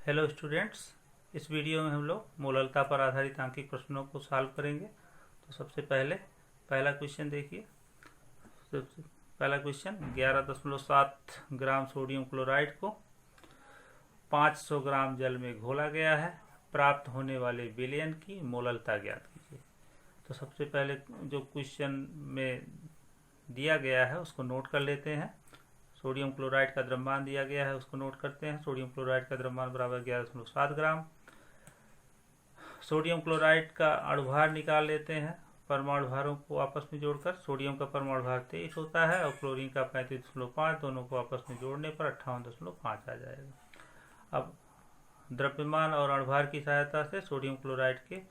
Hello students, इस video में हम लोग मोललता पर आधारित आंकिक प्रश्नों को सॉल्व करेंगे। तो सबसे पहले पहला क्वेश्चन देखिए। सबसे पहला क्वेश्चन 11.7 ग्राम सोडियम क्लोराइड को 500 ग्राम जल में घोला गया है, प्राप्त होने वाले विलयन की मोललता ज्ञात कीजिए। तो सबसे पहले जो क्वेश्चन में दिया गया है उसको नोट कर लेते हैं। सोडियम क्लोराइड का द्रव्यमान दिया गया है, उसको नोट करते हैं। सोडियम क्लोराइड का द्रव्यमान बराबर 11.7 ग्राम। सोडियम क्लोराइड का अणुभार निकाल लेते हैं। परमाणु भारों को आपस में जोड़कर सोडियम का परमाणु भार 23 होता है और क्लोरीन का 35.5, दोनों को आपस में जोड़ने पर 58.5 आ जाएगा। अब द्रव्यमान और अणुभार की सहायता से सोडियम क्लोराइड के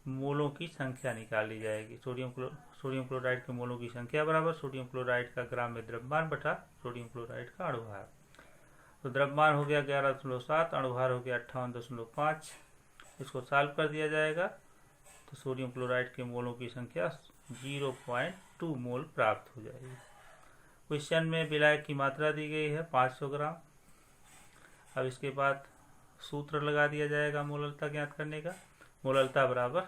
मोलों की संख्या निकाली जाएगी। सोडियम क्लोराइड के मोलों की संख्या बराबर सोडियम क्लोराइड का ग्राम में द्रव्यमान बटा सोडियम क्लोराइड का अणुभार। तो द्रव्यमान हो गया 11.7, अणुभार हो गया 58.5। इसको सॉल्व कर दिया जाएगा तो सोडियम क्लोराइड के मोलों की संख्या 0.2 मोल प्राप्त हो जाएगी। क्वेश्चन में विलायक की मात्रा दी गई है 500 ग्राम। अब इसके बाद सूत्र लगा दिया जाएगा मोललता ज्ञात करने का। मोललता बराबर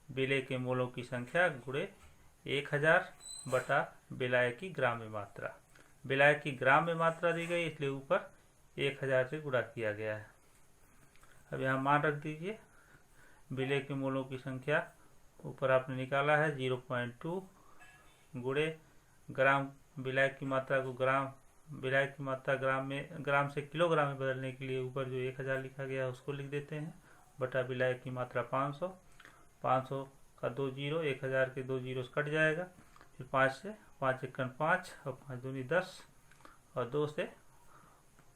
विलय के मोलों की संख्या गुणे 1000 बटा विलायक की ग्राम में मात्रा। विलायक की ग्राम में मात्रा दी गई इसलिए ऊपर 1000 से गुणा किया गया है। अब यहाँ मान रख दीजिए। विलय के मोलों की संख्या ऊपर आपने निकाला है 0.2 गुणे ग्राम। विलायक की मात्रा को विलायक की मात्रा ग्राम से किलोग्राम में बदलने के लिए ऊपर जो 1000 लिखा गया है उसको लिख देते हैं, बटा विलायक की मात्रा 500 का 2 जीरो, 1000 के 2 जीरो कट जाएगा। फिर 5 से 5 एकन 5 और 5 दूनी 10 और 2 से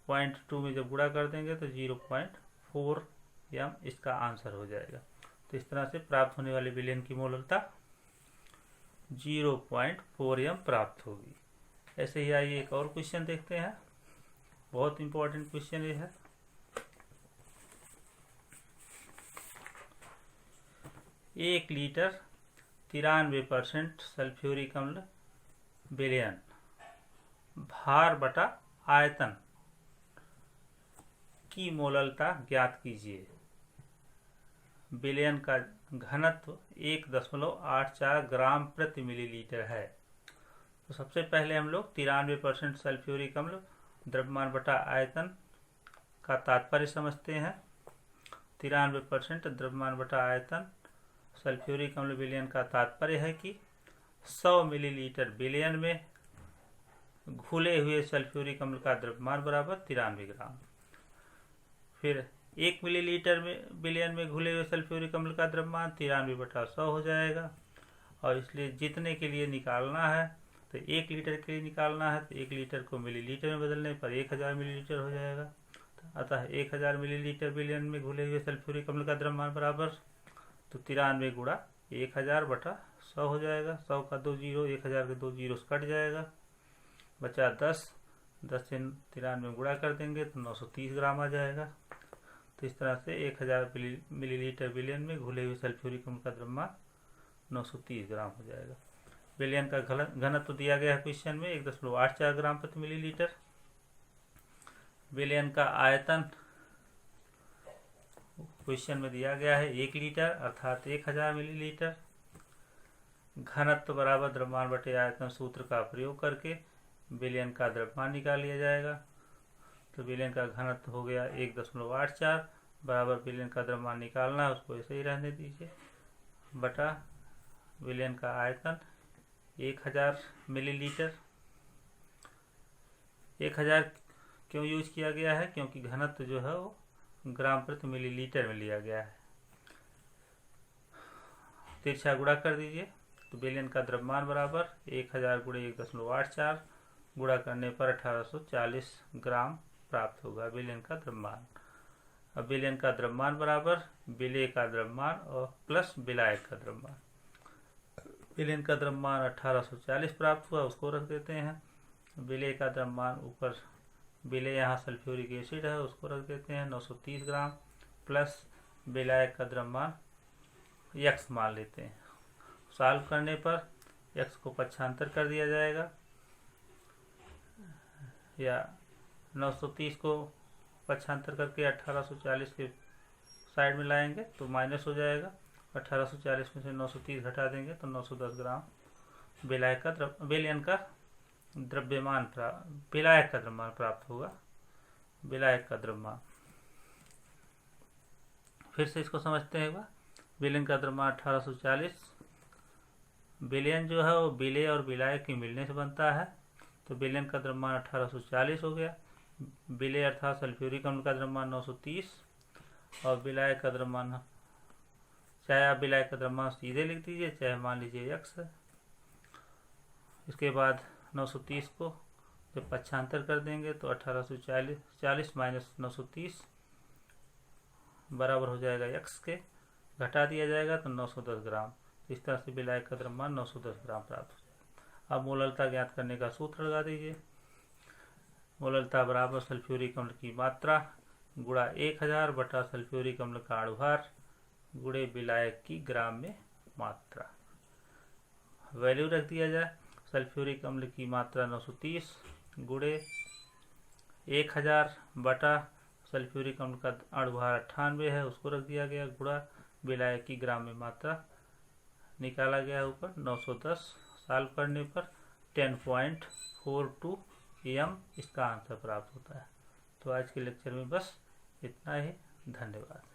0.2 में जब गुणा कर देंगे तो 0.4 m इसका आंसर हो जाएगा। तो इस तरह से प्राप्त होने वाले विलयन की मोललता 0.4 m प्राप्त होगी। ऐसे ही आइए एक और क्वेश्चन देखते हैं। बहुत इंपॉर्टेंट क्वेश्चन ये है। एक लीटर 93% सल्फ्यूरिक अम्ल विलयन भार बटा आयतन की मोललता ज्ञात कीजिए। विलयन का घनत्व 1.84 ग्राम प्रति मिलीलीटर है। तो सबसे पहले हम लोग 93% सल्फ्यूरिक अम्ल द्रव्यमान बटा आयतन का तात्पर्य समझते हैं। 93% द्रव्यमान बटा आयतन सल्फ्यूरिक अम्ल विलयन का तात्पर्य है कि 100 मिलीलीटर विलयन में घुले हुए सल्फ्यूरिक अम्ल का द्रव्यमान बराबर 93 ग्राम। फिर 1 मिलीलीटर में विलयन में घुले हुए सल्फ्यूरिक अम्ल का द्रव्यमान 93 बटा 100 हो जाएगा। और इसलिए जितने के लिए निकालना है तो 1 लीटर के लिए निकालना है तो 1 लीटर को मिलीलीटर में बदलने पर 1000 मिलीलीटर हो जाएगा। अतः 1000 मिलीलीटर विलयन में घुले हुए सल्फ्यूरिक अम्ल का द्रव्यमान बराबर तो 93 गुणा 1000 बटा 100 हो जाएगा। 100 का 2 जीरो, 1000 के 2 जीरो कट जाएगा, बचा 10 से 93 गुणा कर देंगे तो 930 ग्राम आ जाएगा। तो इस तरह से 1000 मिलीलीटर विलयन में घुले हुए सल्फ्यूरिक अम्ल का द्रव्यमान 930 ग्राम हो जाएगा। विलयन का घनत्व दिया गया है क्वेश्चन में 1.84 ग्राम प्रति मिलीलीटर। विलयन का आयतन क्वेश्चन में दिया गया है 1 लीटर अर्थात 1000 मिलीलीटर। घनत्व बराबर द्रव्यमान बटे आयतन सूत्र का प्रयोग करके विलयन का द्रव्यमान निकाल लिया जाएगा। तो विलयन का घनत्व हो गया 1.84 बराबर विलयन का द्रव्यमान निकालना है, उसको ऐसे ही रहने दीजिए, बटा विलयन का आयतन 1000 मिलीलीटर। 1000 क्यों यूज किया गया है? क्योंकि घनत्व जो है वो ग्राम प्रति मिलीलीटर में लिया गया है। तिरछा गुणा कर दीजिए तो विलयन का द्रव्यमान बराबर 1000 गुणे 1.84 गुणा करने पर 1840 ग्राम प्राप्त होगा विलयन का द्रव्यमान। अब विलयन का द्रव्यमान बराबर विलय का द्रव्यमान और प्लस विलायक का द्रव्यमान। विलयन का द्रव्यमान 1840 प्राप्त हुआ, उसको रख देते हैं। विलय का द्रव्यमान ऊपर विलय यहाँ सल्फ्यूरिक एसिड है उसको रख देते हैं 930 ग्राम, प्लस विलायक का द्रव्यमान x मान लेते हैं। सॉल्व करने पर x को पक्षांतर कर दिया जाएगा, या 930 को पक्षांतर करके 1840 के साइड में लाएंगे तो माइनस हो जाएगा। 1840 में से 930 घटा देंगे तो 910 ग्राम विलायक का विलयन का द्रव्यमान विलायक का द्रव्यमान प्राप्त होगा। विलायक का द्रव्यमान, फिर से इसको समझते हैं एक बार। विलयन का द्रव्यमान 1840, विलयन जो है वो विलेय और विलायक के मिलने से बनता है, तो विलयन का द्रव्यमान 1840 हो गया। विलेय अर्थात सल्फ्यूरिक अम्ल का द्रव्यमान 930 और विलायक का द्रव्यमान, चाहे आप विलायक का द्रव्यमान सीधे लिख दीजिए चाहे मान लीजिए x है। इसके बाद 930 को जब पक्षांतर कर देंगे तो 1840 माइनस 930 बराबर हो जाएगा x के, घटा दिया जाएगा तो 910 ग्राम। इस तरह से विलायक का द्रव्यमान 910 ग्राम प्राप्त हो जाएगा। अब मोललता ज्ञात करने का सूत्र लगा दीजिए। मोललता बराबर सल्फ्यूरिक अम्ल की मात्रा गुणा 1000 बटा सल्फ्यूरिक अम्ल का अणुभार गुणे विलायक की ग्राम में मात्रा। वैल्यू रख दिया जाए, सल्फ्यूरिक अम्ल की मात्रा 930 गुणे 1000 बटा सल्फ्यूरिक अम्ल का अणुभार 98 है, उसको रख दिया गया, गुणा विलायक की ग्राम में मात्रा निकाला गया ऊपर 910, सॉल्व करने पर 10.42 m इसका आंसर प्राप्त होता है। तो आज के लेक्चर में बस इतना ही। धन्यवाद।